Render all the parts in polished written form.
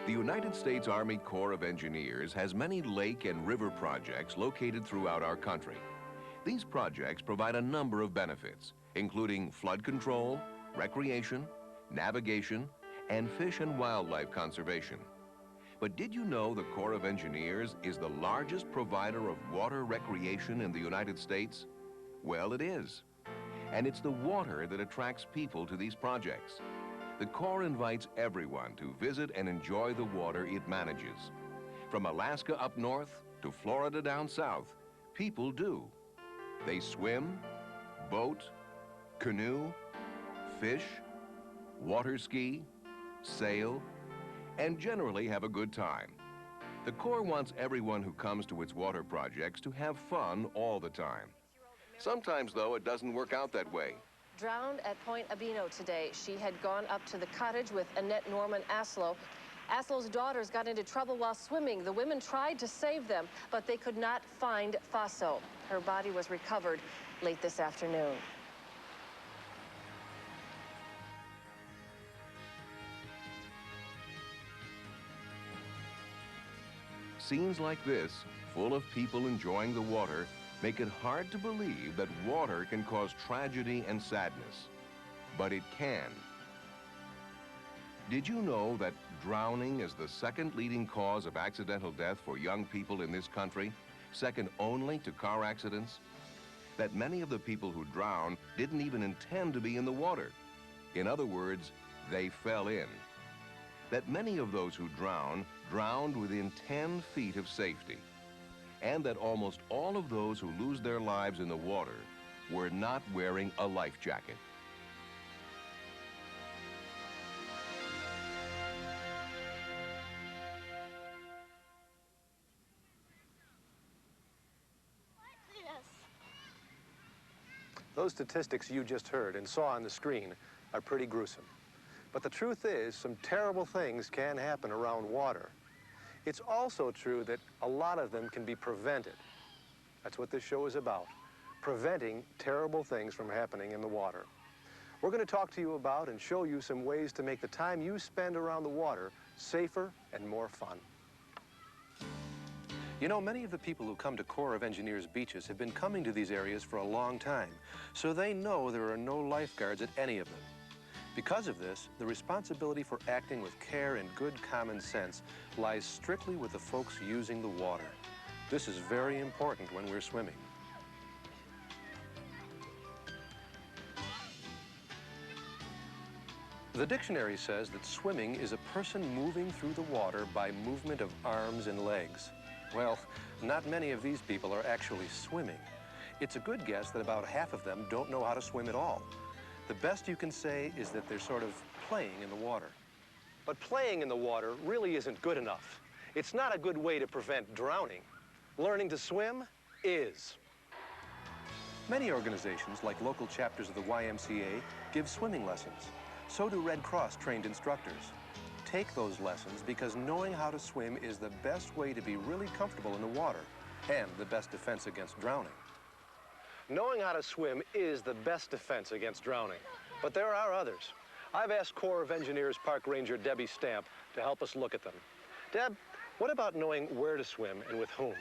The United States Army Corps of Engineers has many lake and river projects located throughout our country. These projects provide a number of benefits, including flood control, recreation, navigation, and fish and wildlife conservation. But did you know the Corps of Engineers is the largest provider of water recreation in the United States? Well, it is. And it's the water that attracts people to these projects. The Corps invites everyone to visit and enjoy the water it manages. From Alaska up north to Florida down south, people do. They swim, boat, canoe, fish, water ski, sail, and generally have a good time. The Corps wants everyone who comes to its water projects to have fun all the time. Sometimes, though, it doesn't work out that way. Drowned at Point Abino today. She had gone up to the cottage with Annette Norman Aslow. Aslow's daughters got into trouble while swimming. The women tried to save them, but they could not find Faso. Her body was recovered late this afternoon. Scenes like this, full of people enjoying the water, make it hard to believe that water can cause tragedy and sadness. But it can. Did you know that drowning is the second leading cause of accidental death for young people in this country, second only to car accidents? That many of the people who drown didn't even intend to be in the water. In other words, they fell in. That many of those who drowned within 10 feet of safety. And that almost all of those who lose their lives in the water were not wearing a life jacket. Those statistics you just heard and saw on the screen are pretty gruesome. But the truth is, some terrible things can happen around water. It's also true that a lot of them can be prevented. That's what this show is about, preventing terrible things from happening in the water. We're going to talk to you about and show you some ways to make the time you spend around the water safer and more fun. You know, many of the people who come to Corps of Engineers beaches have been coming to these areas for a long time, so they know there are no lifeguards at any of them. Because of this, the responsibility for acting with care and good common sense lies strictly with the folks using the water. This is very important when we're swimming. The dictionary says that swimming is a person moving through the water by movement of arms and legs. Well, not many of these people are actually swimming. It's a good guess that about half of them don't know how to swim at all. The best you can say is that they're sort of playing in the water. But playing in the water really isn't good enough. It's not a good way to prevent drowning. Learning to swim is. Many organizations, like local chapters of the YMCA, give swimming lessons. So do Red Cross trained instructors. Take those lessons because knowing how to swim is the best way to be really comfortable in the water and the best defense against drowning. Knowing how to swim is the best defense against drowning, but there are others. I've asked Corps of Engineers Park Ranger Debbie Stamp to help us look at them. Deb, what about knowing where to swim and with whom?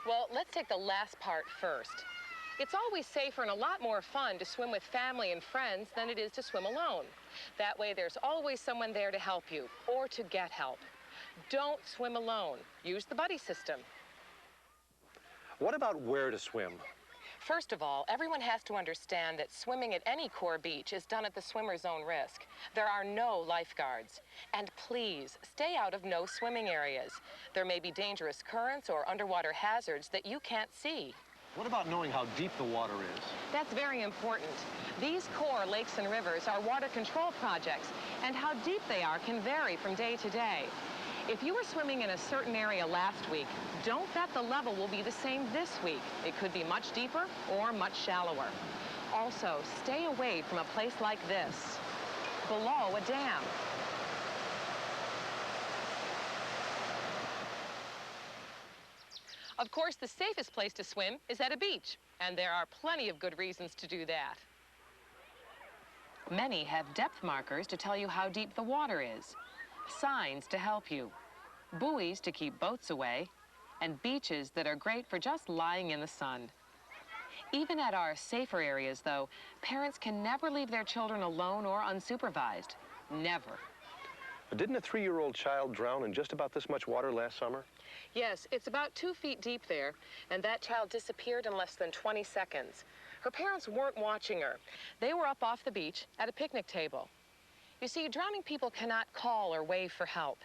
Well, let's take the last part first. It's always safer and a lot more fun to swim with family and friends than it is to swim alone. That way there's always someone there to help you or to get help. Don't swim alone. Use the buddy system. What about where to swim? First of all, everyone has to understand that swimming at any Corps beach is done at the swimmer's own risk. There are no lifeguards. And please, stay out of no swimming areas. There may be dangerous currents or underwater hazards that you can't see. What about knowing how deep the water is? That's very important. These Corps lakes and rivers are water control projects, and how deep they are can vary from day to day. If you were swimming in a certain area last week, don't bet the level will be the same this week. It could be much deeper or much shallower. Also, stay away from a place like this, below a dam. Of course, the safest place to swim is at a beach, and there are plenty of good reasons to do that. Many have depth markers to tell you how deep the water is. signs to help you, buoys to keep boats away, and beaches that are great for just lying in the sun. Even at our safer areas, though, parents can never leave their children alone or unsupervised. Never. Didn't a 3-year-old child drown in just about this much water last summer? Yes, it's about 2 feet deep there, and that child disappeared in less than 20 seconds. Her parents weren't watching her. They were up off the beach at a picnic table. You see, drowning people cannot call or wave for help.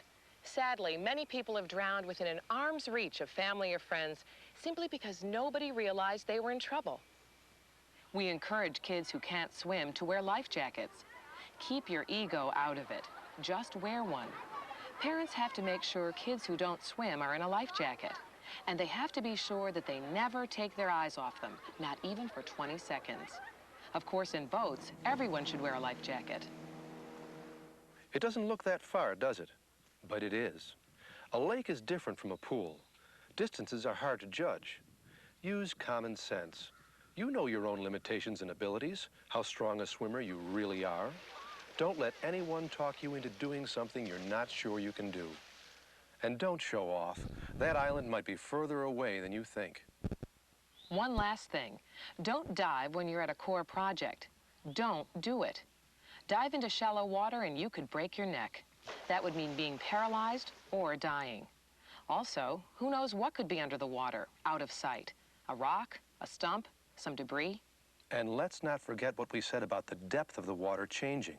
Sadly, many people have drowned within an arm's reach of family or friends simply because nobody realized they were in trouble. We encourage kids who can't swim to wear life jackets. Keep your ego out of it. Just wear one. Parents have to make sure kids who don't swim are in a life jacket. And they have to be sure that they never take their eyes off them, not even for 20 seconds. Of course, in boats, everyone should wear a life jacket. It doesn't look that far, does it? But it is. A lake is different from a pool. Distances are hard to judge. Use common sense. You know your own limitations and abilities, how strong a swimmer you really are. Don't let anyone talk you into doing something you're not sure you can do. And don't show off. That island might be further away than you think. One last thing. Don't dive when you're at a Corps project. Don't do it. Dive into shallow water and you could break your neck. That would mean being paralyzed or dying. Also, who knows what could be under the water, out of sight? A rock, a stump, some debris? And let's not forget what we said about the depth of the water changing.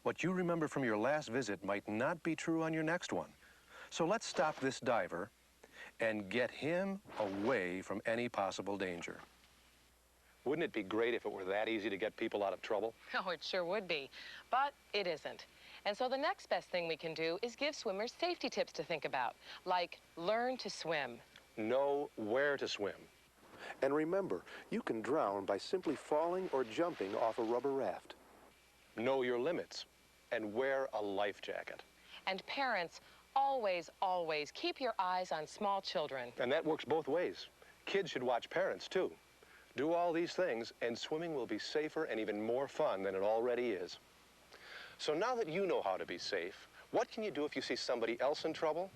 What you remember from your last visit might not be true on your next one. So let's stop this diver and get him away from any possible danger. Wouldn't it be great if it were that easy to get people out of trouble? Oh, it sure would be. But it isn't. And so the next best thing we can do is give swimmers safety tips to think about, like learn to swim. Know where to swim. And remember, you can drown by simply falling or jumping off a rubber raft. Know your limits and wear a life jacket. And parents, always, always keep your eyes on small children. And that works both ways. Kids should watch parents, too. Do all these things, and swimming will be safer and even more fun than it already is. So now that you know how to be safe, what can you do if you see somebody else in trouble?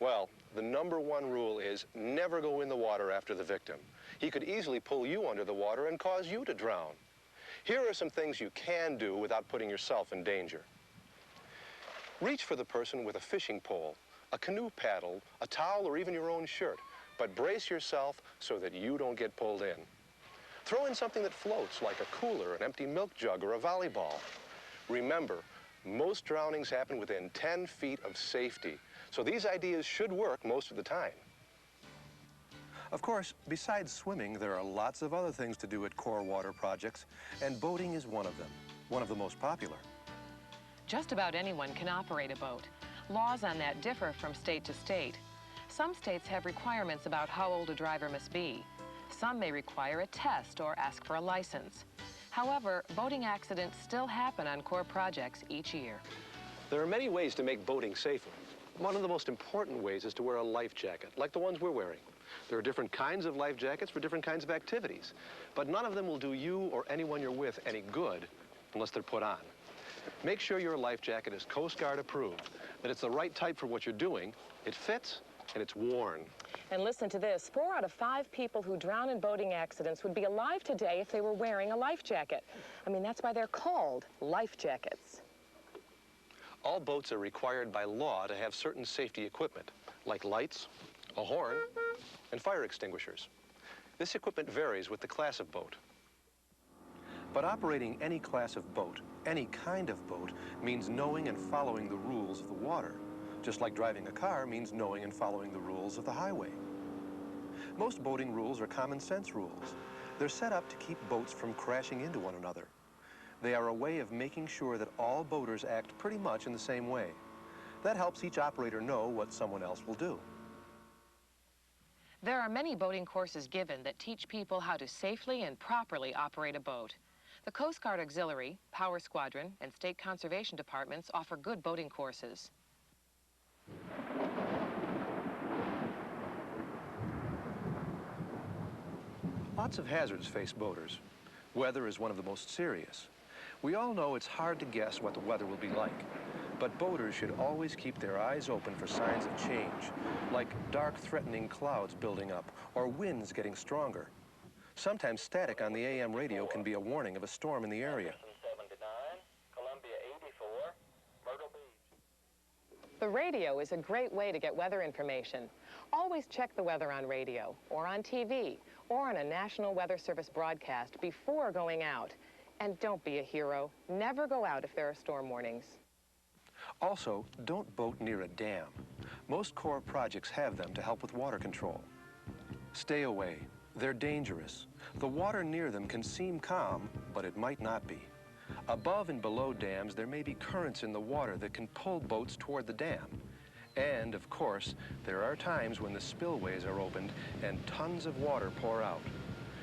Well, the #1 rule is never go in the water after the victim. He could easily pull you under the water and cause you to drown. Here are some things you can do without putting yourself in danger. Reach for the person with a fishing pole, a canoe paddle, a towel, or even your own shirt, but brace yourself so that you don't get pulled in. Throw in something that floats, like a cooler, an empty milk jug, or a volleyball. Remember, most drownings happen within 10 feet of safety, so these ideas should work most of the time. Of course, besides swimming, there are lots of other things to do at Corps water projects, and boating is one of them, one of the most popular. Just about anyone can operate a boat. Laws on that differ from state to state. Some states have requirements about how old a driver must be. Some may require a test or ask for a license. However, boating accidents still happen on Corps projects each year. There are many ways to make boating safer. One of the most important ways is to wear a life jacket, like the ones we're wearing. There are different kinds of life jackets for different kinds of activities, but none of them will do you or anyone you're with any good unless they're put on. Make sure your life jacket is Coast Guard approved, that it's the right type for what you're doing, it fits, and it's worn. And listen to this, 4 out of 5 people who drown in boating accidents would be alive today if they were wearing a life jacket. I mean, that's why they're called life jackets. All boats are required by law to have certain safety equipment, like lights, a horn, and fire extinguishers. This equipment varies with the class of boat. But operating any class of boat, any kind of boat, means knowing and following the rules of the water, just like driving a car means knowing and following the rules of the highway. Most boating rules are common sense rules. They're set up to keep boats from crashing into one another. They are a way of making sure that all boaters act pretty much in the same way. That helps each operator know what someone else will do. There are many boating courses given that teach people how to safely and properly operate a boat. The Coast Guard Auxiliary, Power Squadron, and State Conservation Departments offer good boating courses. Lots of hazards face boaters. Weather is one of the most serious. We all know it's hard to guess what the weather will be like. But boaters should always keep their eyes open for signs of change, like dark, threatening clouds building up or winds getting stronger. Sometimes static on the AM radio can be a warning of a storm in the area. The radio is a great way to get weather information. Always check the weather on radio, or on TV, or on a National Weather Service broadcast before going out. And don't be a hero. Never go out if there are storm warnings. Also, don't boat near a dam. Most Corps projects have them to help with water control. Stay away. They're dangerous. The water near them can seem calm, but it might not be. Above and below dams, there may be currents in the water that can pull boats toward the dam. And, of course, there are times when the spillways are opened and tons of water pour out.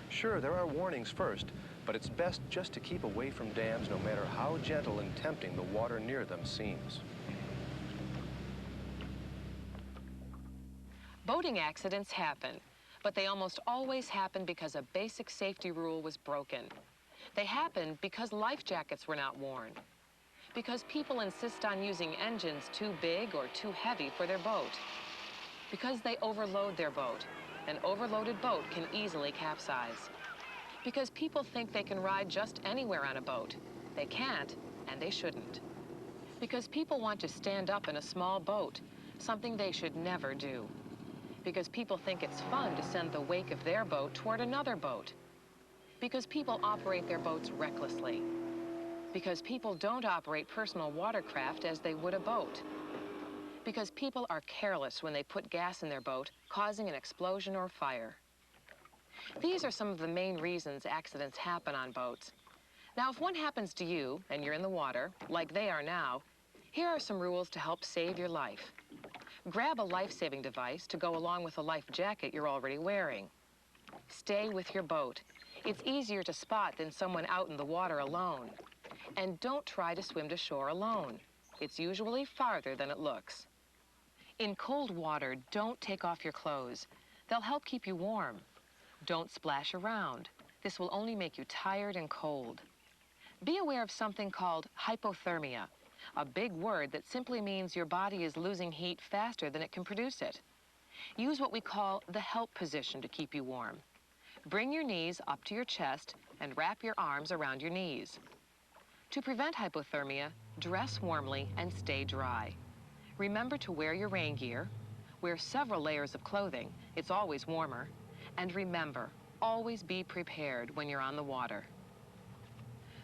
Sure, there are warnings first, but it's best just to keep away from dams no matter how gentle and tempting the water near them seems. Boating accidents happen, but they almost always happen because a basic safety rule was broken. They happen because life jackets were not worn, because people insist on using engines too big or too heavy for their boat, because they overload their boat. An overloaded boat can easily capsize. Because people think they can ride just anywhere on a boat. They can't, and they shouldn't. Because people want to stand up in a small boat, something they should never do. Because people think it's fun to send the wake of their boat toward another boat. Because people operate their boats recklessly. Because people don't operate personal watercraft as they would a boat. Because people are careless when they put gas in their boat, causing an explosion or fire. These are some of the main reasons accidents happen on boats. Now, if one happens to you and you're in the water, like they are now, here are some rules to help save your life. Grab a life-saving device to go along with a life jacket you're already wearing. Stay with your boat. It's easier to spot than someone out in the water alone. And don't try to swim to shore alone. It's usually farther than it looks. In cold water, don't take off your clothes. They'll help keep you warm. Don't splash around. This will only make you tired and cold. Be aware of something called hypothermia, a big word that simply means your body is losing heat faster than it can produce it. Use what we call the help position to keep you warm. Bring your knees up to your chest and wrap your arms around your knees. To prevent hypothermia, dress warmly and stay dry. Remember to wear your rain gear, wear several layers of clothing, it's always warmer, and remember, always be prepared when you're on the water.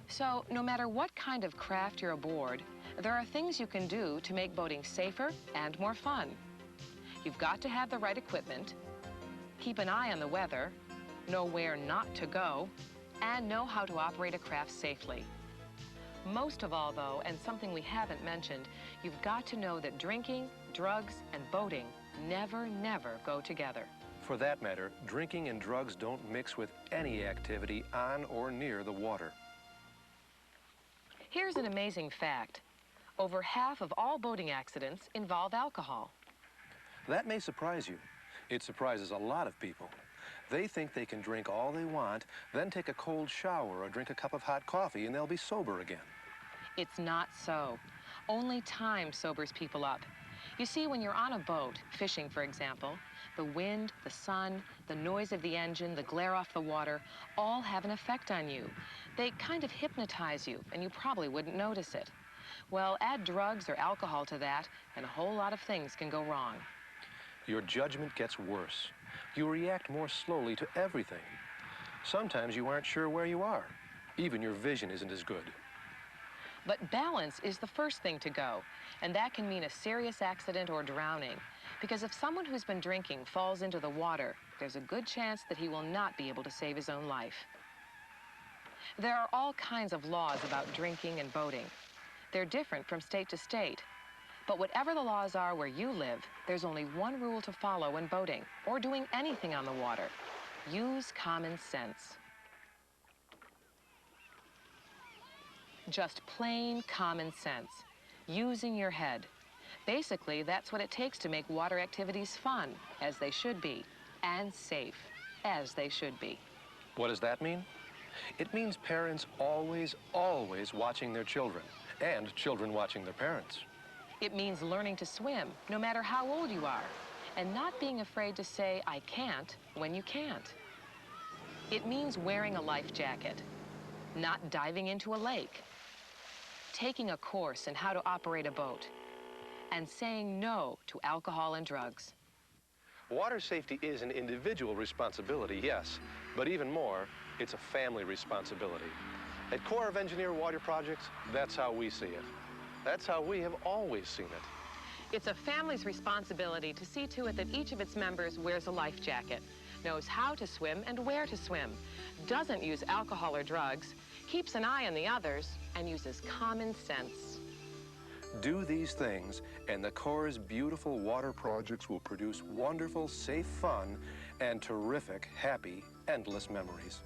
So, no matter what kind of craft you're aboard, there are things you can do to make boating safer and more fun. You've got to have the right equipment, keep an eye on the weather, know where not to go, and know how to operate a craft safely. Most of all, though, and something we haven't mentioned, you've got to know that drinking, drugs, and boating never go together. For that matter, drinking and drugs don't mix with any activity on or near the water. Here's an amazing fact. Over half of all boating accidents involve alcohol. That may surprise you. It surprises a lot of people. They think they can drink all they want, then take a cold shower or drink a cup of hot coffee and they'll be sober again. It's not so. Only time sobers people up. You see, when you're on a boat, fishing for example, the wind, the sun, the noise of the engine, the glare off the water, all have an effect on you. They kind of hypnotize you, and you probably wouldn't notice it. Well, add drugs or alcohol to that, and a whole lot of things can go wrong. Your judgment gets worse. You react more slowly to everything. Sometimes you aren't sure where you are. Even your vision isn't as good. But balance is the first thing to go, and that can mean a serious accident or drowning. Because if someone who's been drinking falls into the water, there's a good chance that he will not be able to save his own life. There are all kinds of laws about drinking and boating. They're different from state to state. But whatever the laws are where you live, there's only one rule to follow when boating or doing anything on the water. Use common sense. Just plain common sense. Using your head. Basically, that's what it takes to make water activities fun, as they should be, and safe, as they should be. What does that mean? It means parents always watching their children, and children watching their parents. It means learning to swim, no matter how old you are, and not being afraid to say, I can't, when you can't. It means wearing a life jacket, not diving into a lake, taking a course in how to operate a boat, and saying no to alcohol and drugs. Water safety is an individual responsibility, yes, but even more, it's a family responsibility. At Corps of Engineer Water Projects, that's how we see it. That's how we have always seen it. It's a family's responsibility to see to it that each of its members wears a life jacket, knows how to swim and where to swim, doesn't use alcohol or drugs, keeps an eye on the others, and uses common sense. Do these things, and the Corps' beautiful water projects will produce wonderful, safe fun and terrific, happy, endless memories.